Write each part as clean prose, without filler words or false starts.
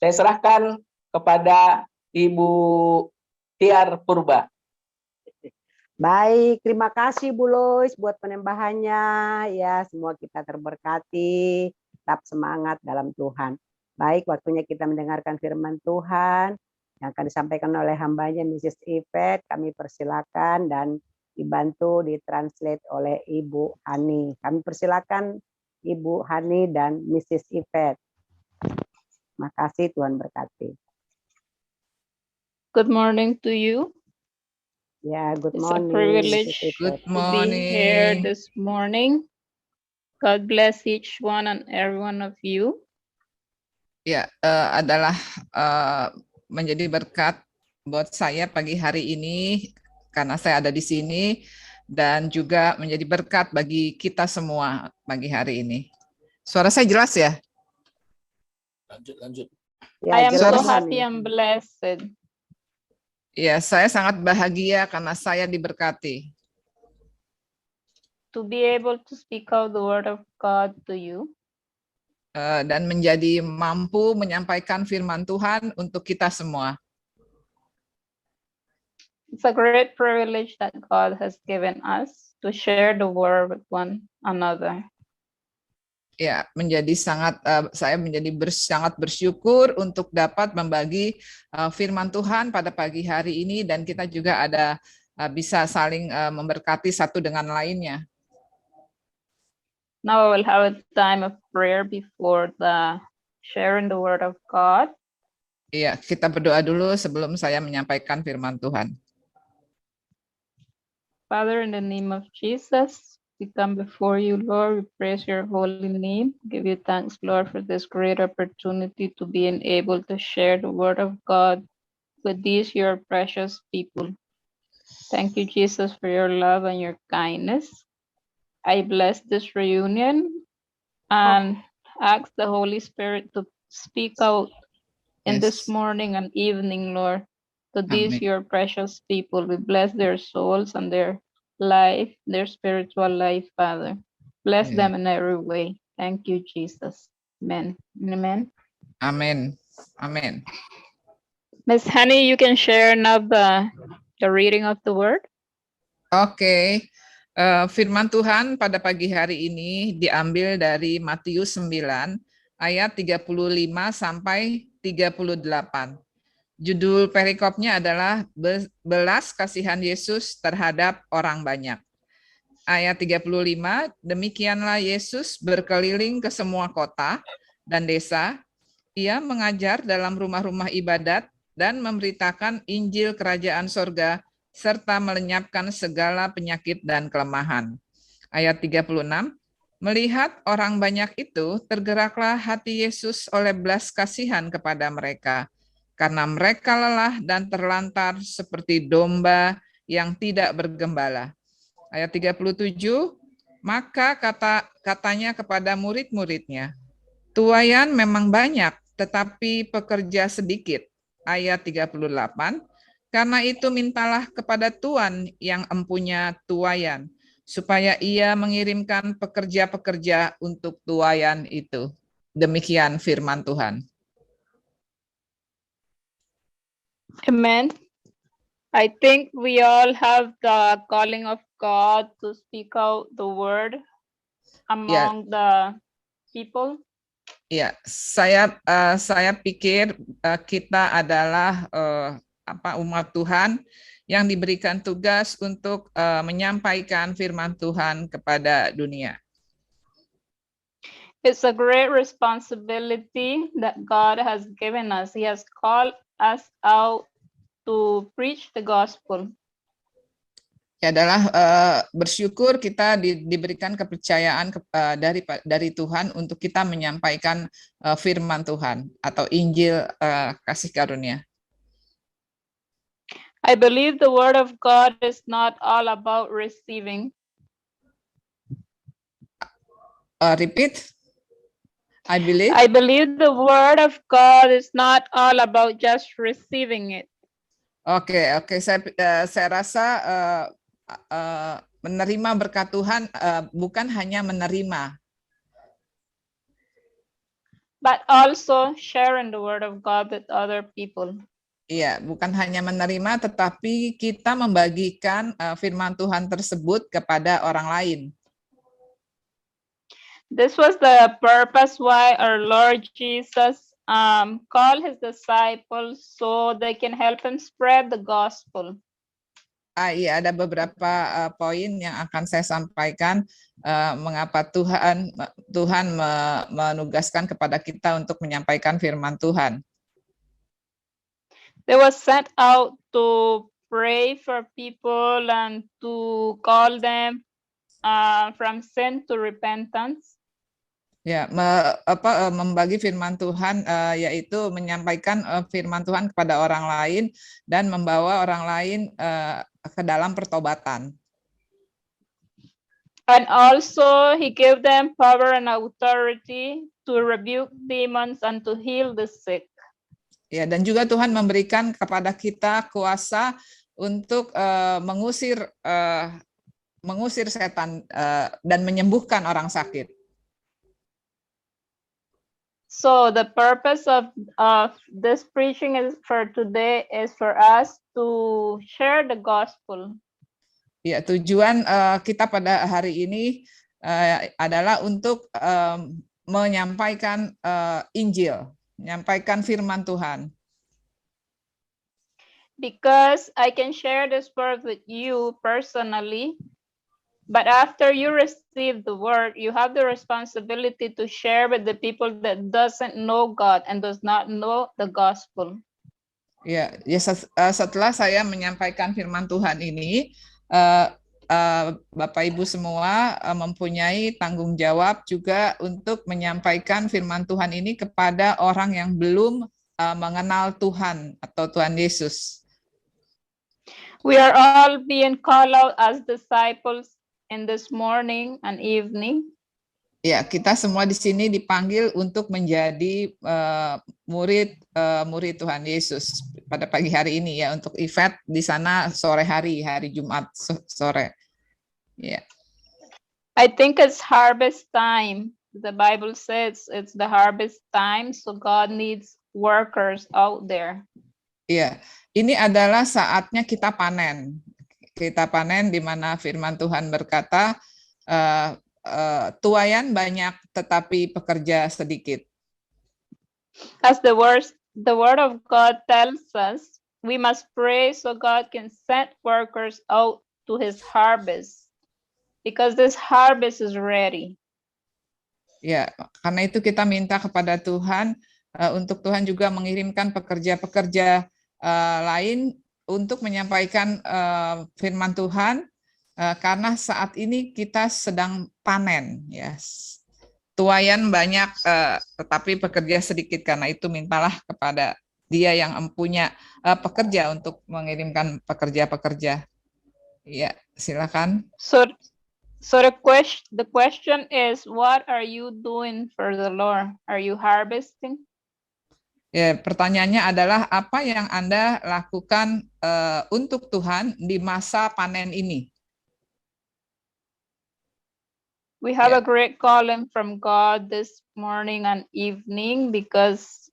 Saya serahkan kepada Ibu Tiar Purba. Baik, terima kasih Bu Lois buat penembahannya. Ya, semua kita terberkati, tetap semangat dalam Tuhan. Baik, waktunya kita mendengarkan firman Tuhan yang akan disampaikan oleh hambanya Mrs. Yvette. Kami persilakan dan dibantu ditranslate oleh Ibu Hani. Kami persilakan Ibu Hani dan Mrs. Yvette. Terima kasih, Tuhan berkati. Good morning to you. Ya, good It's morning. a privilege Good to be here this morning. God bless each one and every one of you. Ya, adalah menjadi berkat buat saya pagi hari ini karena saya ada di sini dan juga menjadi berkat bagi kita semua pagi hari ini. Suara saya jelas ya? Lanjut. Ya, I am so jelas, happy Hani. and blessed. Ya, saya sangat bahagia karena saya diberkati. To be able to speak out the word of God to you. Dan menjadi mampu menyampaikan firman Tuhan untuk kita semua. It's a great privilege that God has given us to share the word with one another. Ya, saya menjadi sangat bersyukur untuk dapat membagi firman Tuhan pada pagi hari ini dan kita juga bisa saling memberkati satu dengan lainnya. Now I will have a time of prayer before the sharing the word of God. Iya, kita berdoa dulu sebelum saya menyampaikan firman Tuhan. Father, in the name of Jesus, we come before you, Lord. We praise your holy name. Give you thanks, Lord, for this great opportunity to be able to share the word of God with these, your precious people. Thank you, Jesus, for your love and your kindness. I bless this reunion and ask the Holy Spirit to speak out in this morning and evening, Lord, to these Amen. your precious people. We bless their souls and their life, their spiritual life, Father. Bless them in every way. Thank you, Jesus. Amen. Amen. Amen. Amen. Miss Honey, you can share now the reading of the word. Oke. Firman Tuhan pada pagi hari ini diambil dari Matius 9 ayat 35 sampai 38. Judul perikopnya adalah belas kasihan Yesus terhadap orang banyak. Ayat 35, demikianlah Yesus berkeliling ke semua kota dan desa. Ia mengajar dalam rumah-rumah ibadat dan memberitakan Injil Kerajaan Sorga serta melenyapkan segala penyakit dan kelemahan. Ayat 36, melihat orang banyak itu, tergeraklah hati Yesus oleh belas kasihan kepada mereka, karena mereka lelah dan terlantar seperti domba yang tidak bergembala. Ayat 37, maka katanya kepada murid-muridnya, tuaian memang banyak, tetapi pekerja sedikit. Ayat 38, karena itu mintalah kepada Tuhan yang empunya tuaian, supaya ia mengirimkan pekerja-pekerja untuk tuaian itu. Demikian firman Tuhan. Amen. I think we all have the calling of God to speak out the word among the people. Ya, saya pikir kita adalah umat Tuhan yang diberikan tugas untuk menyampaikan firman Tuhan kepada dunia. It's a great responsibility that God has given us. He has called us out to preach the gospel. Ya, adalah bersyukur kita diberikan kepercayaan dari Tuhan untuk kita menyampaikan firman Tuhan atau Injil kasih karunia. I believe the word of God is not all about receiving. Repeat. I believe the word of God is not all about just receiving it. Oke, saya rasa menerima berkat Tuhan bukan hanya menerima. but also sharing the word of God with other people. Iya, bukan hanya menerima, tetapi kita membagikan firman Tuhan tersebut kepada orang lain. This was the purpose why our Lord Jesus called his disciples so they can help him spread the gospel. Iya, ada beberapa poin yang akan saya sampaikan mengapa Tuhan menugaskan kepada kita untuk menyampaikan firman Tuhan. They were sent out to pray for people and to call them from sin to repentance. Ya, membagi firman Tuhan, yaitu menyampaikan firman Tuhan kepada orang lain dan membawa orang lain ke dalam pertobatan. And also he gave them power and authority to rebuke demons and to heal the sick. Ya, dan juga Tuhan memberikan kepada kita kuasa untuk mengusir setan dan menyembuhkan orang sakit. So the purpose of this preaching is for today is for us to share the gospel. Ya, tujuan kita pada hari ini adalah untuk menyampaikan Injil, menyampaikan firman Tuhan. Because I can share this word with you personally, but after you receive the word, you have the responsibility to share with the people that doesn't know God and does not know the gospel. Ya, setelah saya menyampaikan firman Tuhan ini, Bapak Ibu semua mempunyai tanggung jawab juga untuk menyampaikan firman Tuhan ini kepada orang yang belum mengenal Tuhan atau Tuhan Yesus. We are all being called out as disciples in this morning and evening. Ya, kita semua di sini dipanggil untuk menjadi murid Tuhan Yesus pada pagi hari ini ya, untuk Yvette di sana sore hari Jumat sore. Ya. I think it's harvest time. The Bible says it's the harvest time, so God needs workers out there. Iya, ini adalah saatnya kita panen. Kita panen di mana firman Tuhan berkata, tuaian banyak tetapi pekerja sedikit. As the word of God tells us, we must pray so God can send workers out to his harvest, because this harvest is ready. Ya, karena itu kita minta kepada Tuhan untuk Tuhan juga mengirimkan pekerja-pekerja lain untuk menyampaikan firman Tuhan, karena saat ini kita sedang panen, ya. Tuaian banyak, tetapi pekerja sedikit. Karena itu mintalah kepada Dia yang punya pekerja untuk mengirimkan pekerja-pekerja. Ya, silakan. So the question is, what are you doing for the Lord? Are you harvesting? Ya, pertanyaannya adalah apa yang Anda lakukan untuk Tuhan di masa panen ini? We have a great calling from God this morning and evening, because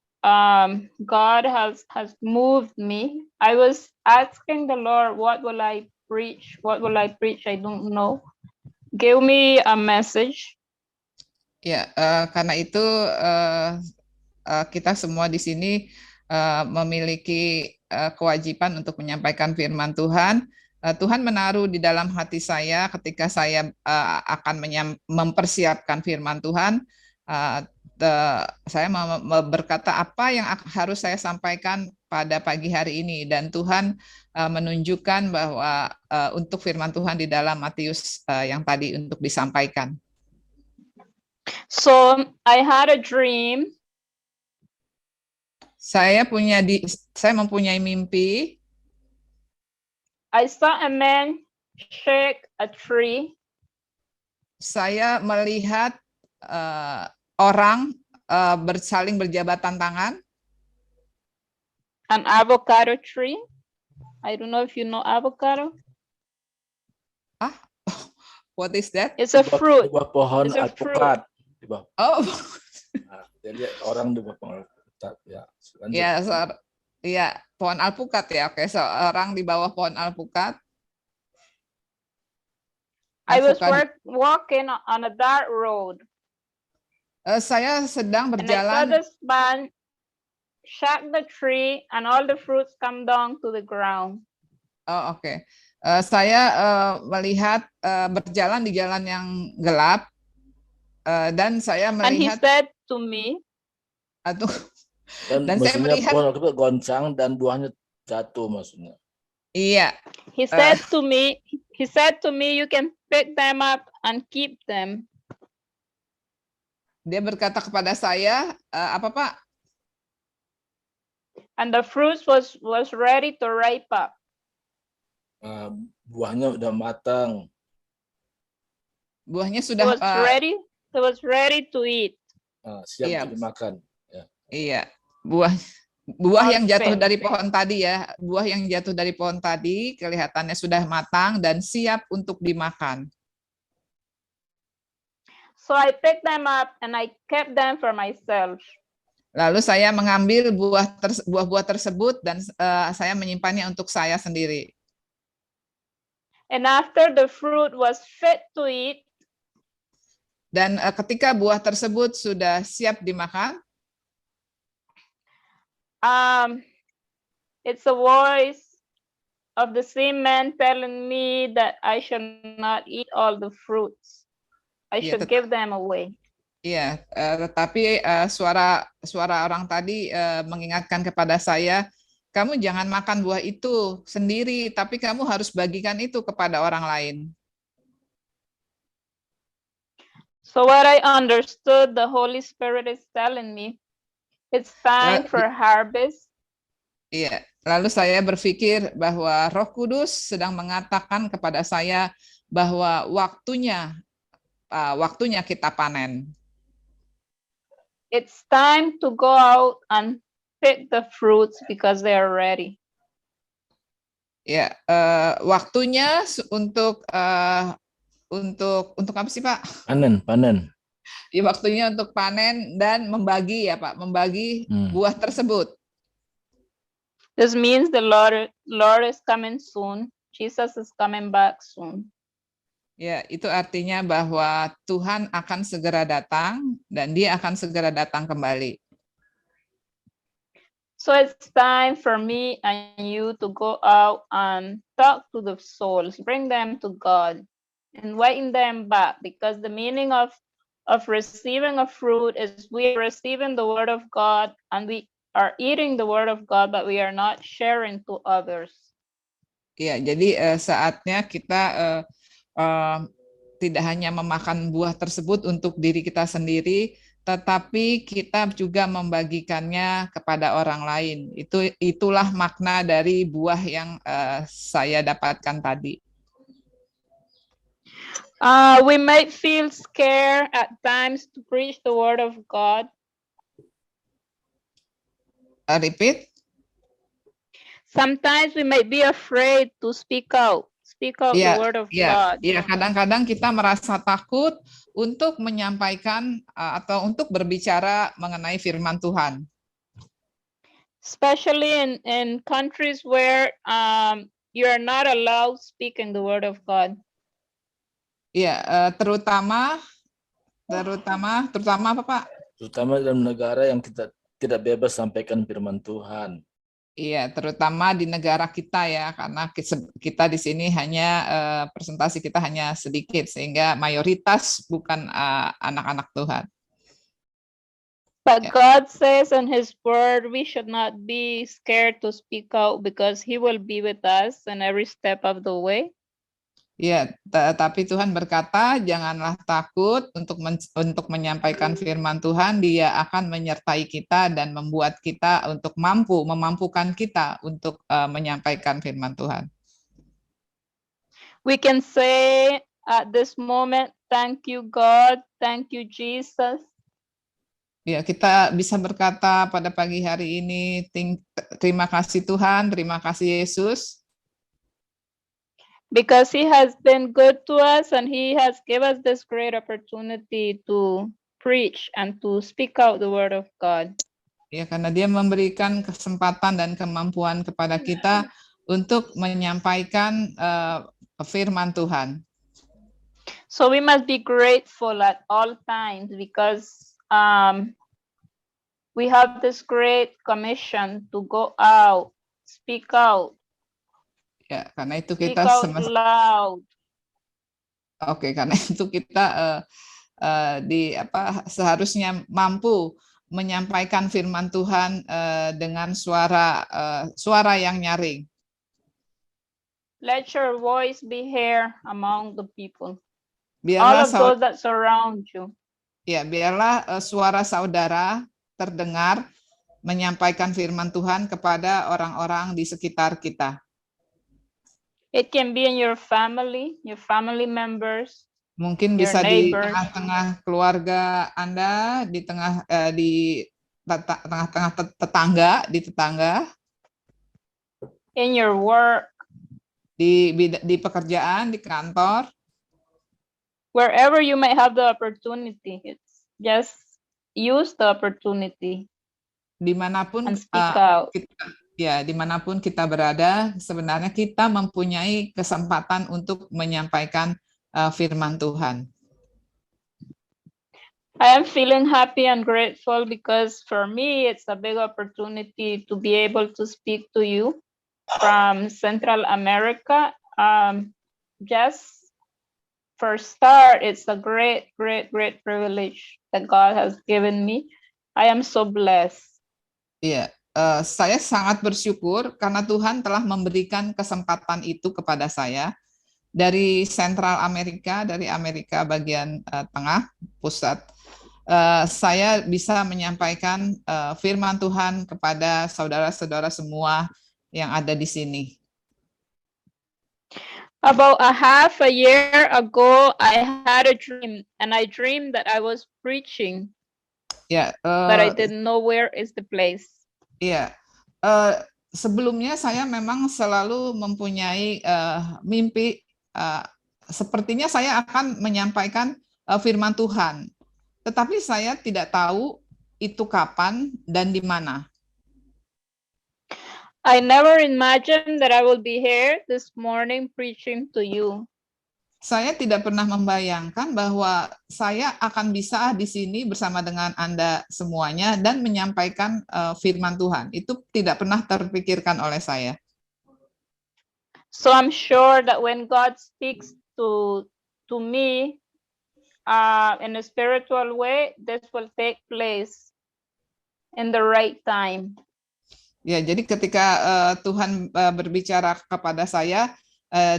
God has moved me. I was asking the Lord, what will I preach? What will I preach? I don't know. Give me a message. Ya, karena itu kita semua di sini memiliki kewajiban untuk menyampaikan firman Tuhan. Tuhan menaruh di dalam hati saya ketika saya akan mempersiapkan firman Tuhan. Saya berkata apa yang harus saya sampaikan pada pagi hari ini, dan Tuhan menunjukkan bahwa untuk firman Tuhan di dalam Matius yang tadi untuk disampaikan. So I had a dream. Saya mempunyai mimpi. I saw a man shake a tree. Saya melihat orang saling berjabatan tangan. An avocado tree. I don't know if you know avocado. What is that? It's a fruit. Di bawah pohon It's a fruit. alpukat. Di bawah. Oh, Dia lihat orang di bawah pohon alpukat. Ya, lanjut. Ya, ya, pohon alpukat ya. Oke, seorang di bawah pohon alpukat. I was Masukkan. walking on a dark road, Saya sedang and I saw berjalan. this man shake the tree, and all the fruits come down to the ground. Oh, oke. Saya melihat berjalan di jalan yang gelap, dan saya And he melihat said to me, atau Dan saya maksudnya melihat- pohon alpukat goncang dan buahnya jatuh maksudnya. iya, he said to me, you can pick them up and keep them. dia berkata kepada saya, apa Pak? And the fruits was ready to ripe up. Buahnya udah matang. Buahnya It sudah was ready to eat. Siap Iya. untuk dimakan. iya, buah yang jatuh Perfect. dari pohon tadi ya, buah yang jatuh dari pohon tadi kelihatannya sudah matang dan siap untuk dimakan. So I picked them up and I kept them for myself. Lalu saya mengambil buah-buah tersebut dan saya menyimpannya untuk saya sendiri. And after the fruit was fit to eat, Dan ketika buah tersebut sudah siap dimakan, it's a voice of the same man telling me that I should not eat all the fruits. I Yeah, should give them away. iya, tetapi suara orang tadi mengingatkan kepada saya, kamu jangan makan buah itu sendiri, tapi kamu harus bagikan itu kepada orang lain. So what I understood, the Holy Spirit is telling me, it's time for harvest. Iya, lalu saya berpikir bahwa Roh Kudus sedang mengatakan kepada saya bahwa waktunya kita panen. It's time to go out and pick the fruits because they are ready. Ya, waktunya untuk apa sih Pak? Panen. Ya, waktunya untuk panen dan membagi ya Pak, membagi buah tersebut. This means the Lord is coming soon. Jesus is coming back soon. Ya, itu artinya bahwa Tuhan akan segera datang dan Dia akan segera datang kembali. So it's time for me and you to go out and talk to the souls, bring them to God, inviting them back, because the meaning of receiving a fruit is we are receiving the word of God and we are eating the word of God, but we are not sharing to others. Ya, jadi saatnya kita tidak hanya memakan buah tersebut untuk diri kita sendiri, tetapi kita juga membagikannya kepada orang lain. Itulah makna dari buah yang saya dapatkan tadi. We might feel scared at times to preach the word of God. Repeat. Sometimes we might be afraid to speak out the word of God. Ya, kadang-kadang kita merasa takut untuk menyampaikan atau untuk berbicara mengenai firman Tuhan. Especially in countries where you are not allowed speaking the word of God. Ya, terutama apa Pak? Terutama dalam negara yang kita tidak bebas sampaikan firman Tuhan. Iya, terutama di negara kita ya, karena kita di sini hanya presentasi kita hanya sedikit, sehingga mayoritas bukan anak-anak Tuhan. But God says in His Word, we should not be scared to speak out because He will be with us in every step of the way. Ya, tapi Tuhan berkata, janganlah takut untuk menyampaikan firman Tuhan. Dia akan menyertai kita dan membuat kita untuk memampukan kita untuk menyampaikan firman Tuhan. We can say at this moment, thank you God, thank you Jesus. Ya, kita bisa berkata pada pagi hari ini, terima kasih Tuhan, terima kasih Yesus. Because He has been good to us and He has given us this great opportunity to preach and to speak out the word of God. Ya, karena dia memberikan kesempatan dan kemampuan kepada kita untuk menyampaikan firman Tuhan. So we must be grateful at all times because we have this great commission to go out, speak out, Ya, karena itu speak kita out loud. Oke, karena itu kita seharusnya mampu menyampaikan firman Tuhan dengan suara yang nyaring. Let your voice be heard among the people. Biarlah All of those that surround you. Ya, biarlah suara saudara terdengar menyampaikan firman Tuhan kepada orang-orang di sekitar kita. It can be in your family members. Mungkin Your bisa di neighbors. tengah-tengah keluarga Anda, di tengah-tengah tetangga, In your work. di pekerjaan, di kantor. Wherever you might have the opportunity, it's just use the opportunity Dimanapun and speak out. dimanapun kita berada, sebenarnya kita mempunyai kesempatan untuk menyampaikan firman Tuhan. I am feeling happy and grateful because for me, it's a big opportunity to be able to speak to you from Central America. Just for start, it's a great privilege that God has given me. I am so blessed. Iya, saya sangat bersyukur karena Tuhan telah memberikan kesempatan itu kepada saya dari Central Amerika, dari Amerika bagian tengah, pusat. Saya bisa menyampaikan firman Tuhan kepada saudara-saudara semua yang ada di sini. About a half a year ago, I had a dream, and I dreamed that I was preaching, Ya, but I didn't know where is the place. Iya, sebelumnya saya memang selalu mempunyai mimpi, sepertinya saya akan menyampaikan firman Tuhan, tetapi saya tidak tahu itu kapan dan di mana. I never imagined that I will be here this morning preaching to you. Saya tidak pernah membayangkan bahwa saya akan bisa di sini bersama dengan Anda semuanya dan menyampaikan firman Tuhan. Itu tidak pernah terpikirkan oleh saya. So I'm sure that when God speaks to me in a spiritual way, this will take place in the right time. Ya, jadi ketika Tuhan berbicara kepada saya,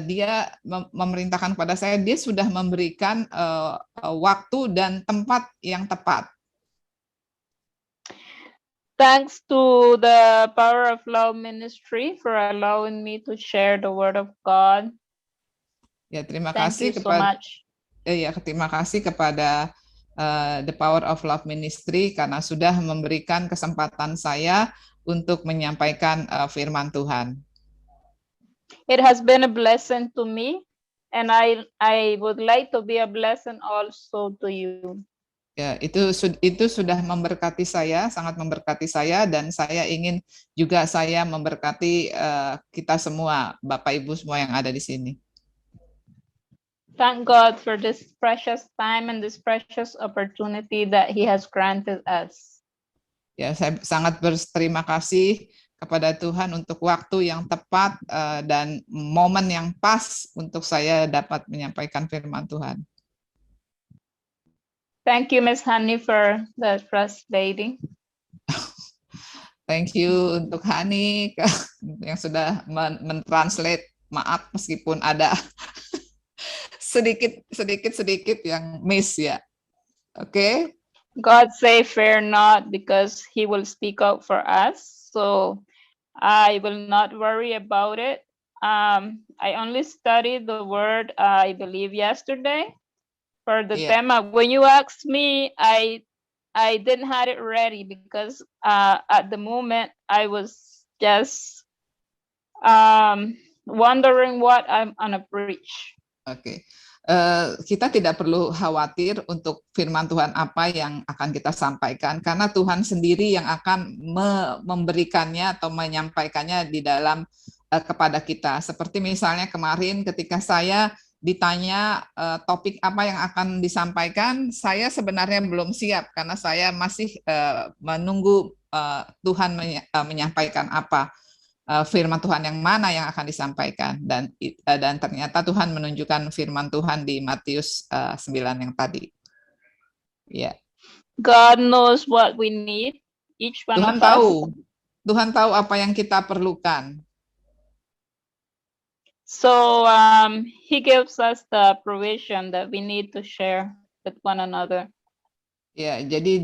dia memerintahkan kepada saya, dia sudah memberikan waktu dan tempat yang tepat. Thanks to the Power of Love Ministry for allowing me to share the Word of God. Ya, terima Thank kasih you so much. Terima kasih kepada The Power of Love Ministry karena sudah memberikan kesempatan saya untuk menyampaikan firman Tuhan. It has been a blessing to me, and I would like to be a blessing also to you. Ya, itu sudah memberkati saya, sangat memberkati saya, dan saya ingin juga saya memberkati kita semua, Bapak Ibu semua yang ada di sini. Thank God for this precious time and this precious opportunity that He has granted us. Ya, saya sangat berterima kasih kepada Tuhan untuk waktu yang tepat dan momen yang pas untuk saya dapat menyampaikan firman Tuhan. Thank you, Miss Honey, for the translating. Thank you untuk Hani yang sudah mentranslate. Maaf meskipun ada sedikit yang miss ya. Oke. God say fear not because He will speak out for us. So I will not worry about it. I only studied the word, I believe, yesterday for the tema. When you asked me, I didn't have it ready because at the moment I was just wondering what I'm gonna preach. Oke. kita tidak perlu khawatir untuk firman Tuhan apa yang akan kita sampaikan, karena Tuhan sendiri yang akan memberikannya atau menyampaikannya di dalam kepada kita. Seperti misalnya kemarin ketika saya ditanya topik apa yang akan disampaikan, saya sebenarnya belum siap karena saya masih menunggu Tuhan menyampaikan apa. Firman Tuhan yang mana yang akan disampaikan, dan ternyata Tuhan menunjukkan firman Tuhan di Matius 9 yang tadi. Ya. God knows what we need, each one Tuhan of us. Tuhan tahu apa yang kita perlukan. So He gives us the provision that we need to share with one another. Ya, jadi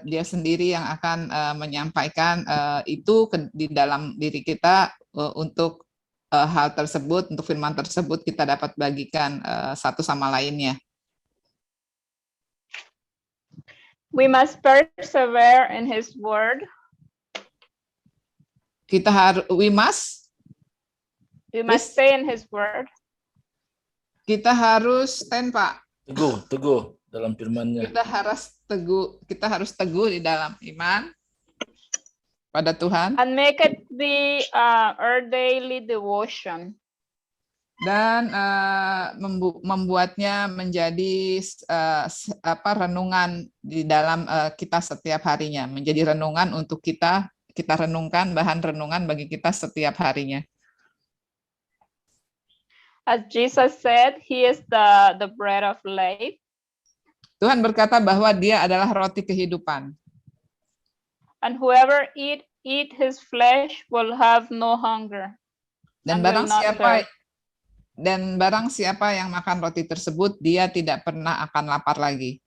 dia sendiri yang akan menyampaikan itu di dalam diri kita untuk hal tersebut, untuk firman tersebut kita dapat bagikan satu sama lainnya. We must persevere in His word. We must stay in His word. Kita harus stand, Pak. Teguh dalam firman-Nya. Kita harus teguh di dalam iman pada Tuhan. And make it be our daily devotion. Dan membuatnya menjadi renungan di dalam kita setiap harinya, menjadi renungan untuk kita renungkan, bahan renungan bagi kita setiap harinya. As Jesus said, He is the bread of life. Tuhan berkata bahwa Dia adalah roti kehidupan. And whoever eat His flesh will have no hunger. Dan barang siapa yang makan roti tersebut, dia tidak pernah akan lapar lagi.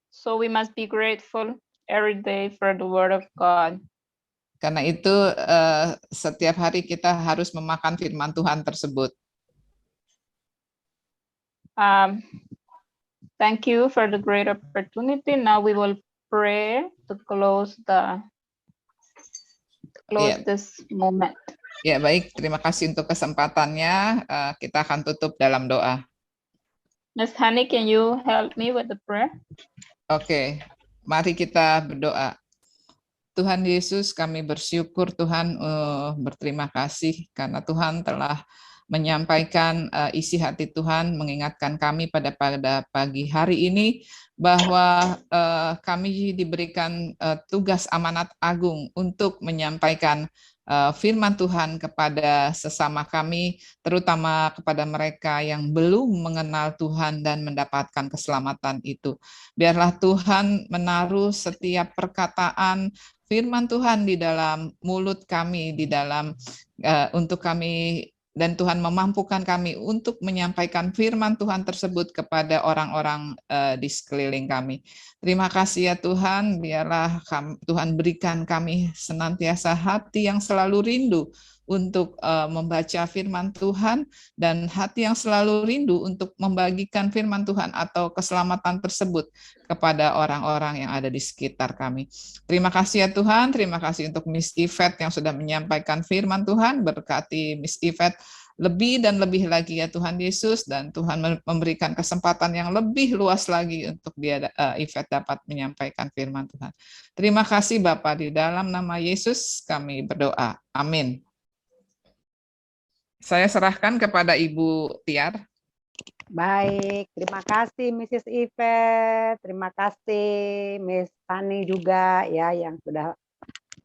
So we must be grateful every day for the word of God. Karena itu setiap hari kita harus memakan firman Tuhan tersebut. Thank you for the great opportunity. Now we will pray to close this moment. Ya, baik, terima kasih untuk kesempatannya. Kita akan tutup dalam doa. Miss Honey, can you help me with the prayer? Oke, mari kita berdoa. Tuhan Yesus, kami bersyukur Tuhan, berterima kasih karena Tuhan telah menyampaikan isi hati Tuhan, mengingatkan kami pada pagi hari ini bahwa kami diberikan tugas amanat agung untuk menyampaikan firman Tuhan kepada sesama kami, terutama kepada mereka yang belum mengenal Tuhan dan mendapatkan keselamatan itu. Biarlah Tuhan menaruh setiap perkataan firman Tuhan di dalam mulut kami, di dalam untuk kami, dan Tuhan memampukan kami untuk menyampaikan firman Tuhan tersebut kepada orang-orang di sekeliling kami. Terima kasih ya Tuhan, biarlah Tuhan berikan kami senantiasa hati yang selalu rindu untuk membaca firman Tuhan dan hati yang selalu rindu untuk membagikan firman Tuhan atau keselamatan tersebut kepada orang-orang yang ada di sekitar kami. Terima kasih ya Tuhan, terima kasih untuk Miss Yvette yang sudah menyampaikan firman Tuhan, berkati Miss Yvette lebih dan lebih lagi ya Tuhan Yesus, dan Tuhan memberikan kesempatan yang lebih luas lagi untuk Yvette dapat menyampaikan firman Tuhan. Terima kasih Bapak, di dalam nama Yesus kami berdoa. Amin. Saya serahkan kepada Ibu Tiar. Baik, terima kasih Mrs. Yvette, terima kasih Miss Tani juga ya yang sudah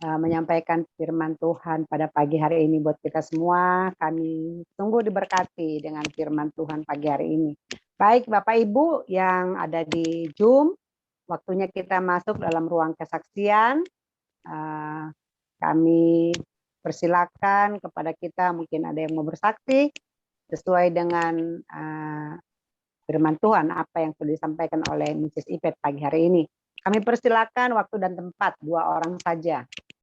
menyampaikan firman Tuhan pada pagi hari ini buat kita semua. Kami tunggu diberkati dengan firman Tuhan pagi hari ini. Baik Bapak Ibu yang ada di Zoom, waktunya kita masuk dalam ruang kesaksian. Kami persilakan kepada kita, mungkin ada yang mau bersaksi sesuai dengan firman Tuhan apa yang sudah disampaikan oleh Mrs. Yvette pagi hari ini. Kami persilakan waktu dan tempat 2 orang saja.